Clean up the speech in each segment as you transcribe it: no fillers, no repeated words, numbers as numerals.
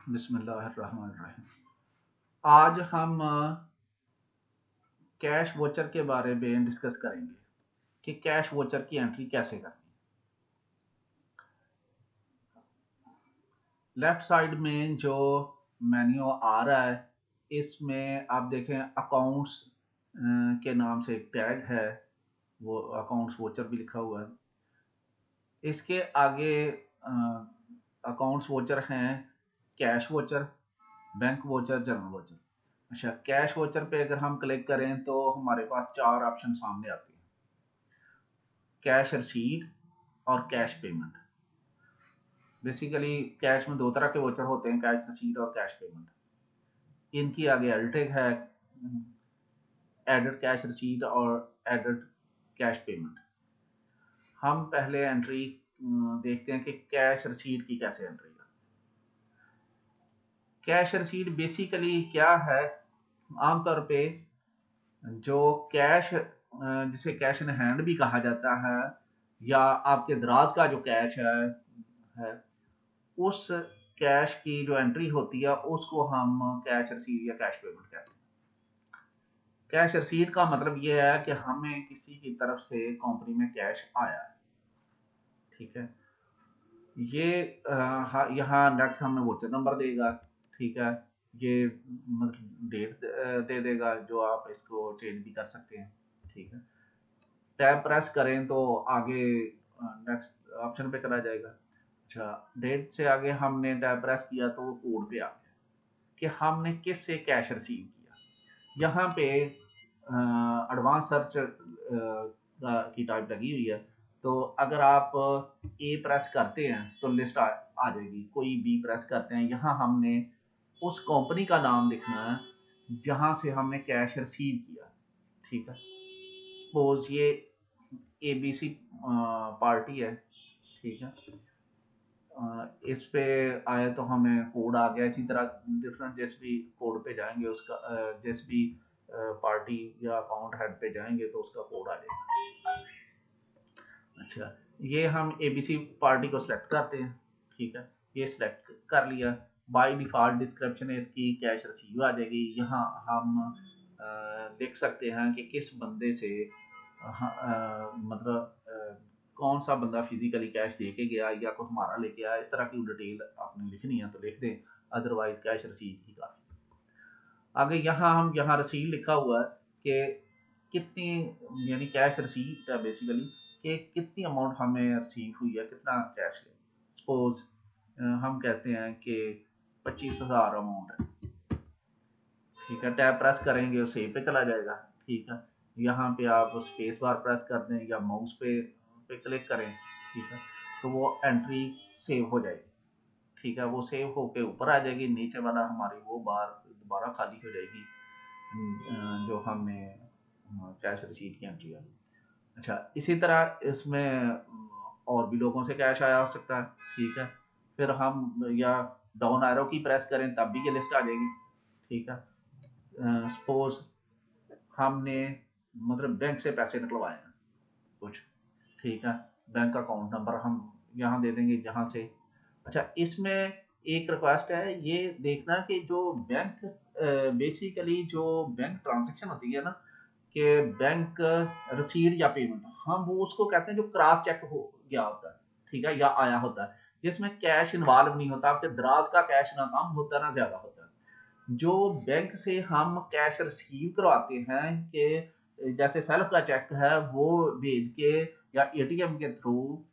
बिस्मिल्लाहिर्रहमानिर्रहीम। आज हम कैश वोचर के बारे में डिस्कस करेंगे कि कैश वोचर की एंट्री कैसे करनी। लेफ्ट साइड में जो मेन्यू आ रहा है, इसमें आप देखें अकाउंट्स के नाम से एक टैग है, वो अकाउंट्स वोचर भी लिखा हुआ है। इसके आगे अकाउंट्स वोचर हैं cash voucher, bank voucher, general voucher. अच्छा, कैश वोचर पे अगर हम क्लिक करें तो हमारे पास चार ऑप्शन सामने आते हैं, कैश रसीद और कैश पेमेंट। बेसिकली कैश में दो तरह के वोचर होते हैं, कैश रसीद और कैश पेमेंट। इनकी आगे एडिटेड है, एडेड कैश रसीद और एडेड कैश पेमेंट। हम पहले एंट्री देखते हैं कि कैश रसीद की कैसे एंट्री है। कैश रसीद बेसिकली क्या है, आमतौर पे जो कैश जिसे कैश इन हैंड भी कहा जाता है, या आपके दराज का जो कैश है उस कैश की जो एंट्री होती है उसको हम कैश रसीद या कैश पेमेंट कहते हैं। कैश रसीद का मतलब ये है कि हमें किसी की तरफ से कंपनी में कैश आया है, ठीक है। ये यहाँ नेक्स्ट हमें वोचर नंबर देगा, ठीक है। ये मतलब डेट दे देगा, जो आप इसको चेंज भी कर सकते हैं, ठीक है। टैब प्रेस करें तो आगे नेक्स्ट ऑप्शन पे चला जाएगा। अच्छा, डेट से आगे हमने टैब प्रेस किया तो वो कोड पे आ गया कि हमने किससे कैश रिसीव किया। यहाँ पे एडवांस सर्च की टाइप लगी हुई है, तो अगर आप ए प्रेस करते हैं तो लिस्ट आ जाएगी, कोई बी प्रेस करते हैं, यहाँ हमने उस कंपनी का नाम लिखना है जहाँ से हमने कैश रिसीव किया, ठीक है। सपोज ये एबीसी पार्टी है, ठीक है। इस पे आए तो हमें कोड आ गया। इसी तरह डिफरेंट जिस भी कोड पे जाएंगे उसका जिस भी पार्टी या अकाउंट हेड पे जाएंगे तो उसका कोड आ जाएगा। अच्छा, ये हम एबीसी पार्टी को सिलेक्ट करते हैं, ठीक है। ये सिलेक्ट कर लिया, बाय डिफॉल्ट डिस्क्रिप्शन इसकी कैश रिसीव आ जाएगी। यहाँ हम देख सकते हैं कि किस बंदे से मतलब कौन सा बंदा फिजिकली कैश दे के गया या कुछ हमारा लेके आया। इस तरह की डिटेल आपने लिखनी है तो लिख दें, अदरवाइज कैश रसीद ही काफी। आगे यहाँ रसीद लिखा हुआ है कि कितनी, यानी कैश रसीद है बेसिकली, कि कितनी अमाउंट हमें रिसीव हुई है, कितना कैश है। सपोज हम कहते हैं कि 25,000 अमाउंट है, ठीक है। टैब प्रेस करेंगे और सेव पे चला जाएगा, ठीक है। यहाँ पे आप स्पेस बार प्रेस कर दें या माउस पे क्लिक करें, ठीक है, तो वो एंट्री सेव हो जाएगी, ठीक है। वो सेव होके ऊपर आ जाएगी, नीचे वाला हमारी वो बार दोबारा खाली हो जाएगी जो हमने कैश रिसीट की एंट्री है। अच्छा, इसी तरह इसमें और भी लोगों से कैश आया हो सकता है, ठीक है। फिर हम या डाउन एरो की प्रेस करें तब भी ये लिस्ट आ जाएगी, ठीक है। सपोज हमने मतलब बैंक से पैसे निकलवाए हैं कुछ, ठीक है। बैंक अकाउंट नंबर हम यहाँ दे देंगे जहाँ से। अच्छा, इसमें एक रिक्वेस्ट है, ये देखना कि जो बैंक बेसिकली जो बैंक ट्रांजेक्शन होती है ना, कि बैंक रसीद या पेमेंट, हम वो उसको कहते हैं जो क्रॉस चेक हो गया होता है, ठीक है, या आया होता है, जिसमें कैश इन्वॉल्व नहीं होता। आपके दराज का कैश ना कम होता है ना ज्यादा होता है। जो बैंक से हम कैश रिसीव करवाते हैं कि जैसे सेल्फ का चेक है वो भेज के या एटीएम के थ्रू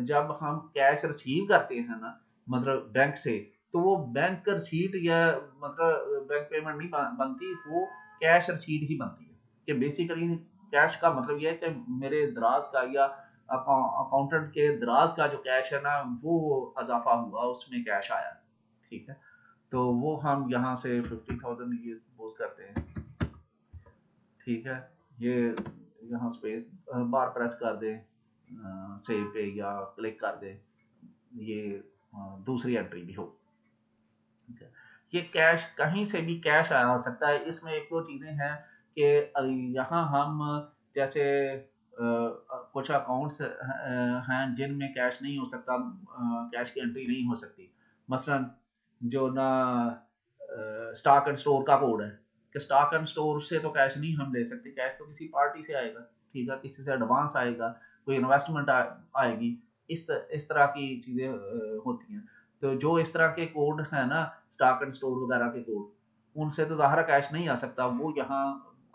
जब हम कैश रिसीव करते हैं ना, मतलब बैंक से, तो वो बैंक रसीद या मतलब बैंक पेमेंट नहीं बनती, वो कैश रसीद ही बनती है। कि बेसिकली कैश का मतलब ये है कि मेरे दराज का या अकाउंटेंट के दराज का जो कैश है ना, वो इजाफा हुआ, उसमें कैश आया, ठीक है। तो वो हम यहाँ से 50,000 ये सपोज करते हैं, ठीक है। ये यहाँ स्पेस बार प्रेस कर दें, सेव पे या क्लिक कर दें, ये दूसरी एंट्री भी हो, ठीक है। ये कैश कहीं से भी कैश आया हो सकता है। इसमें एक दो चीजें हैं कि यहाँ हम जैसे कुछ अकाउंट्स हैं जिनमें कैश नहीं हो सकता, कैश की एंट्री नहीं हो सकती। मसलन जो ना स्टॉक एंड स्टोर का कोड है कि स्टॉक एंड स्टोर से तो कैश नहीं हम ले सकते, कैश तो किसी पार्टी से आएगा, ठीक है, किसी से एडवांस आएगा, कोई इन्वेस्टमेंट आएगी, इस तरह की चीज़ें होती हैं। तो जो इस तरह के कोड है ना, स्टॉक एंड स्टोर वगैरह के कोड, उनसे तो ज़ाहिर कैश नहीं आ सकता, वो यहाँ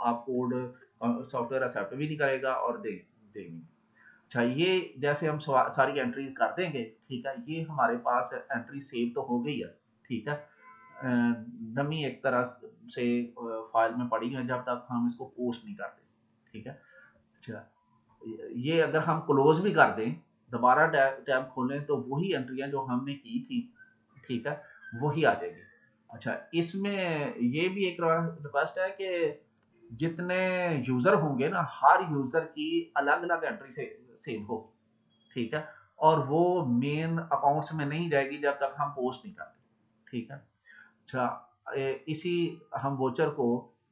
आप कोड सॉफ्टवेयर एक्सेप्ट भी नहीं करेगा और देंगे। अच्छा, ये जैसे हम सारी एंट्री कर देंगे, ठीक है, ये हमारे पास एंट्री सेव तो हो गई है, ठीक है, डमी एक तरह से फाइल में पड़ी है जब तक हम इसको पोस्ट नहीं करते, ठीक है। अच्छा, ये अगर हम क्लोज भी कर दें, दोबारा टैब खोलें, तो वही एंट्रियां जो हमने की थी, ठीक है, वही आ जाएगी। अच्छा, इसमें ये भी एक रिक्वेस्ट है कि जितने यूजर होंगे ना, हर यूजर की अलग अलग एंट्री से सेव होगी, ठीक है, और वो मेन अकाउंट्स में नहीं जाएगी जब तक हम पोस्ट नहीं करते, ठीक है। अच्छा, इसी हम वोचर को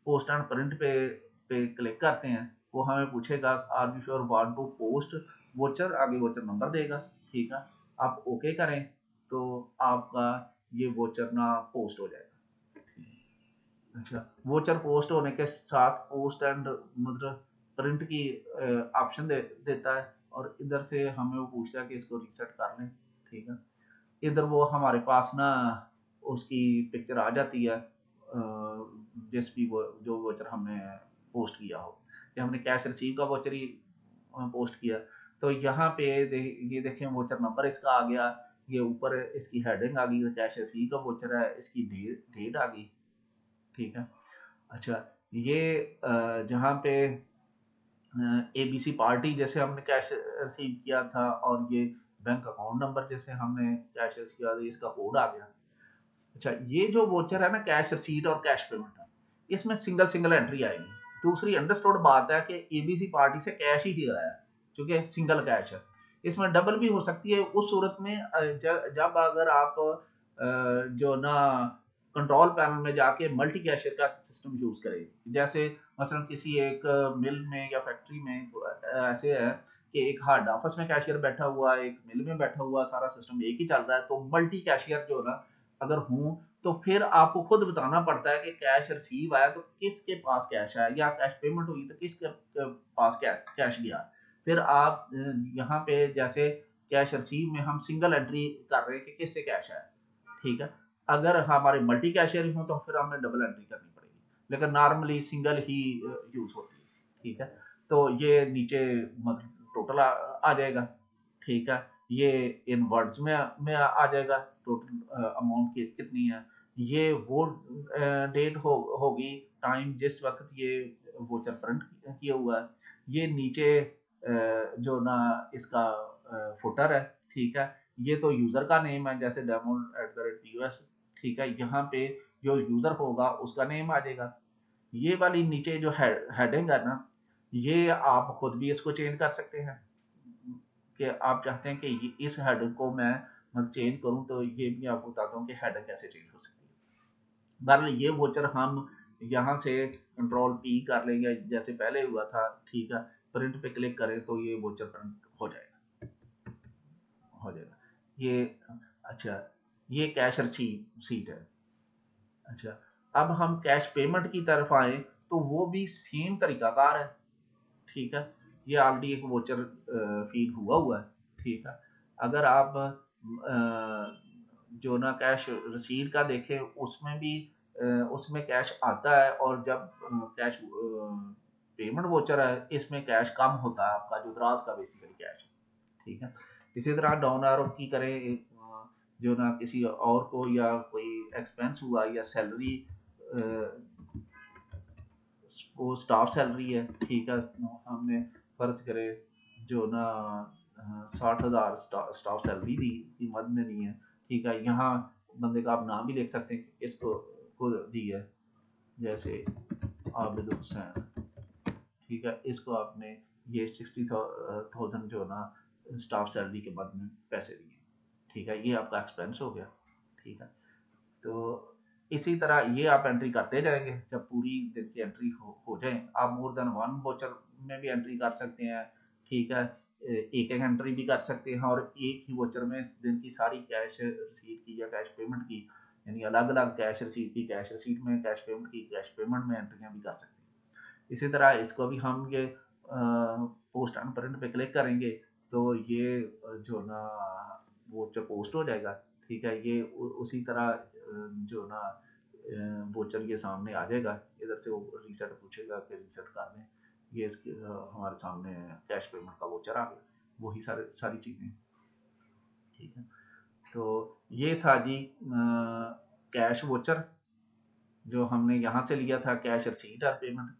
पोस्ट एंड प्रिंट पे क्लिक करते हैं, वो हमें पूछेगा are you sure want to post voucher, आगे वोचर नंबर देगा, ठीक है, आप ओके करें तो आपका ये वोचर ना पोस्ट हो जाएगा। अच्छा, वोचर पोस्ट होने के साथ पोस्ट एंड मतलब प्रिंट की ऑप्शन देता है, और इधर से हमें वो पूछता है कि इसको रीसेट कर लें, ठीक है। इधर वो हमारे पास ना उसकी पिक्चर आ जाती है, जिस भी वो जो वोचर हमने पोस्ट किया हो, कि हमने कैश रिसीव का वोचर ही पोस्ट किया, तो यहाँ पे ये देखें वोचर नंबर इसका आ गया, ये ऊपर इसकी हेडिंग आ गई, कैश रिसीव का वोचर है, इसकी डेट आ गई, ठीक है। अच्छा, ये जहाँ पे एबीसी पार्टी जैसे हमने कैश रिसीव किया था, और ये बैंक अकाउंट नंबर जैसे हमने कैश रिसीव किया था, इसका कोड आ गया। अच्छा, ये जो वोचर है ना, कैश रिसीट और कैश पेमेंट है, इसमें सिंगल सिंगल एंट्री आएगी। दूसरी अंडरस्टूड बात है कि एबीसी पार्टी से कैश ही आया है, क्योंकि सिंगल कैश है। इसमें डबल भी हो सकती है उस सूरत में जब अगर आप जो ना कंट्रोल पैनल में जाके मल्टी कैशियर का सिस्टम यूज करें, जैसे मसलन किसी एक मिल में या फैक्ट्री में ऐसे है कि एक हेड ऑफिस में कैशियर बैठा हुआ है, एक मिल में बैठा हुआ, सारा सिस्टम एक ही चल रहा है, तो मल्टी कैशियर जो ना अगर हूँ, तो फिर आपको खुद बताना पड़ता है कि कैश रिसीव आया तो किसके पास कैश आया, या कैश पेमेंट हुई तो किसके पास कैश कैश गया। फिर आप यहाँ पे जैसे कैश रिसीव में हम सिंगल एंट्री कर रहे हैं कि किससे कैश आया, ठीक है। अगर हमारे मल्टी कैशियर हो तो फिर हमें डबल एंट्री करनी पड़ेगी, लेकिन नॉर्मली सिंगल ही यूज होती है, ठीक है। तो ये नीचे मतलब टोटल आ जाएगा, ठीक है, ये इन वर्ड्स में आ जाएगा, टोटल अमाउंट की कितनी है, ये वो डेट होगी, टाइम जिस वक्त ये वोचर प्रिंट किया हुआ है, ये नीचे जो ना इसका फुटर है, ठीक है, ये तो यूजर का नेम है, जैसे demo@pos, ठीक है, यहाँ पे जो यूजर होगा उसका नेम आ जाएगा। ये वाली नीचे जो हेडिंग है ना, ये आप खुद भी इसको चेंज कर सकते हैं, कि आप चाहते हैं कि इस हेडर को मैं मतलब चेंज करूं, तो ये भी आपको बताता हूँ कि हेडर कैसे चेंज हो सकती है। बहरहाल ये वोचर हम यहाँ से कंट्रोल पी कर लेंगे जैसे पहले हुआ था, ठीक है, प्रिंट पे क्लिक करें तो ये वोचर प्रिंट हो जाएगा ये। अच्छा, ये कैश सीट है। अच्छा, अब हम कैश पेमेंट की तरफ आए, तो वो भी सेम तरीकाकार है, ठीक है, ये ऑलरेडी एक वोचर फीड हुआ है, ठीक है। अगर आप जो ना कैश रसीद का देखें, उसमें भी उसमें कैश आता है, और जब कैश पेमेंट वोचर है, इसमें कैश कम होता है, आपका जो दराज का बेसिकली कैश है, ठीक है। इसी तरह डाउन एरो की करें, जो ना किसी और को या कोई एक्सपेंस हुआ या सैलरी, वो स्टाफ सैलरी है, ठीक है, हमने फर्ज करे जो ना 60,000 स्टाफ सैलरी दी की मद में दी है, ठीक है। यहाँ बंदे का आप नाम भी लिख सकते हैं कि किसको को दी है, जैसे आबिद हुसैन, ठीक है, इसको आपने ये 60,000 जो ना स्टाफ सैलरी के बाद में पैसे दिए, ठीक है, ये आपका एक्सपेंस हो गया, ठीक है। तो इसी तरह ये आप एंट्री करते जाएंगे, जब पूरी दिन की एंट्री हो जाए, आप मोर देन वन वोचर में भी एंट्री कर सकते हैं, ठीक है, एक एक एंट्री भी कर सकते हैं, और एक ही वोचर में दिन की सारी कैश रिसीव की या कैश पेमेंट की यानी अलग अलग कैश रिसीट की कैश रिसीट में, कैश पेमेंट की कैश पेमेंट में एंट्रियाँ भी कर सकते हैं। इसी तरह इसको भी हम ये पोस्ट एंड प्रिंट पे क्लिक करेंगे तो ये जो ना वोचर पोस्ट हो जाएगा। ठीक है, ये उसी तरह जो ना वोचर ये सामने आ जाएगा। इधर से वो रीसेट पूछेगा कि रीसेट कर दें, ये इसके हमारे सामने कैश पेमेंट का वोचर आ गया। वही सारी चीज़ें। ठीक है, तो ये था जी कैश वोचर जो हमने यहाँ से लिया था, कैश रिसीट और पेमेंट।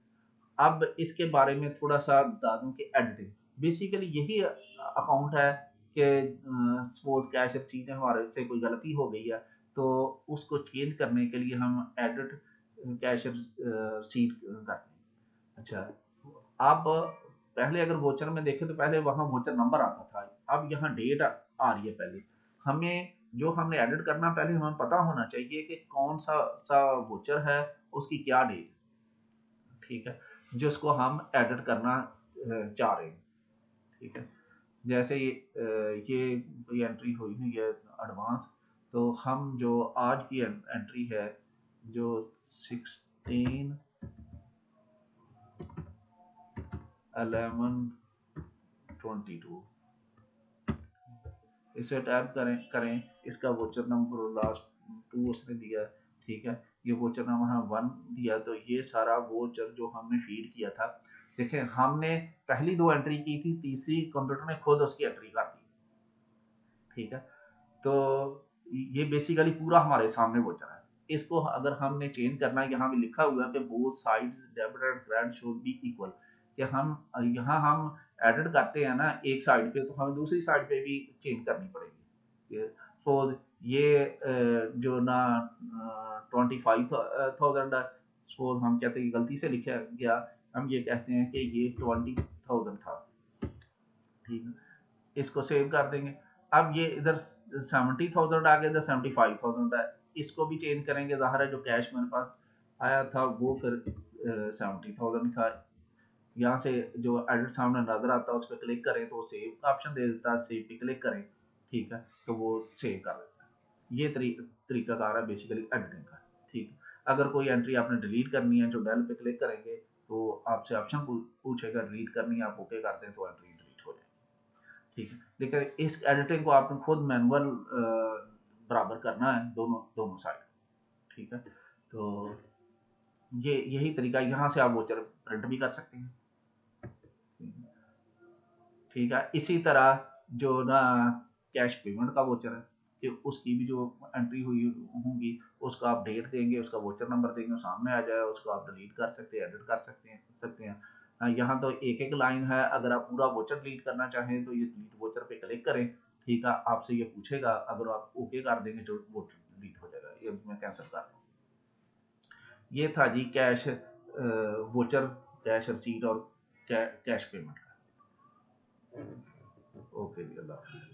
अब इसके बारे में थोड़ा सा बता दूं कि एडिटिंग बेसिकली यही अकाउंट है कि सपोज कैश रिसीट है, हमारे से कोई गलती हो गई है तो उसको चेंज करने के लिए हम एडिट कैश रिसीट करते हैं। अच्छा, अब पहले अगर वोचर में देखें तो पहले वहाँ वोचर नंबर आता था, अब यहाँ डेट आ रही है। पहले हमें जो हमने एडिट करना, पहले हमें पता होना चाहिए कि कौन सा वोचर है, उसकी क्या डेट। ठीक है, जिसको हम एडिट करना चाह रहे हैं। ठीक है, जैसे ये एंट्री हुई हुई है एडवांस, तो हम जो आज की एंट्री है जो 16/11/22, इसे टैप करें। इसका वोचर नंबर लास्ट 2 उसने दिया। ठीक है, ये वोचर नंबर हाँ 1 दिया। तो ये सारा वोचर जो हमने फीड किया था, देखें हमने पहली 2 एंट्री की थी, तीसरी कंप्यूटर ने खुद उसकी एंट्री कर दी। ठीक है, तो ये बेसिकली पूरा हमारे सामने वोचर है। इसको अगर हमने चेंज करना है, यहाँ भी लिखा हुआ है कि both sides debit and credit should be equal, कि हम यहाँ हम एडिट करते हैं ना एक साइड पे, तो हमें दूसरी साइड पे भी चेंज करनी पड़ेगी। सपोज ये जो ना 25,000 है, सपोज हम कहते हैं गलती से लिखा गया, हम ये कहते हैं कि ये 20,000 था। ठीक है, इसको सेव कर देंगे। अब ये इधर 70,000 आ गया, इधर 75,000 है। इसको भी चेंज करेंगे, ज़ाहिर है जो कैश मेरे पास आया था वो फिर 70,000 था। यहाँ से जो एडिट सामने नजर आता है उस पर क्लिक करें तो सेव का ऑप्शन दे देता है, सेव पे क्लिक करें। ठीक है, तो वो सेव कर देता है। ये तरीकाकार है बेसिकली एडिटिंग का। ठीक है, अगर कोई एंट्री आपने डिलीट करनी है, जो डेल पे क्लिक करेंगे तो आपसे ऑप्शन पूछेगा डिलीट करनी है, आप ओके करते हैं तो एंट्री डिलीट हो जाएगी। ठीक है, लेकिन इस एडिटिंग को आपने खुद मैनुअल बराबर करना है, दोनों दोनों साइड। ठीक है, तो ये यही तरीका, यहाँ से आप वोचर प्रिंट भी कर सकते हैं। ठीक है, इसी तरह जो ना कैश पेमेंट का वोचर है कि उसकी भी जो एंट्री हुई होंगी उसका आप डेट देंगे, उसका वोचर नंबर देंगे, सामने आ जाएगा, उसको आप डिलीट कर सकते हैं, एडिट कर सकते हैं। यहाँ तो एक एक लाइन है, अगर आप पूरा वोचर डिलीट करना चाहें तो ये डिलीट वोचर पे क्लिक करें। ठीक है, आपसे ये पूछेगा, अगर आप ओके कर देंगे तो वोचर डिलीट हो जाएगा। ये मैं कैंसिल कर दूँ। ये था जी कैश वोचर, कैश रसीट और कैश पेमेंट का। ओके जी, अल्लाह हाफिज़।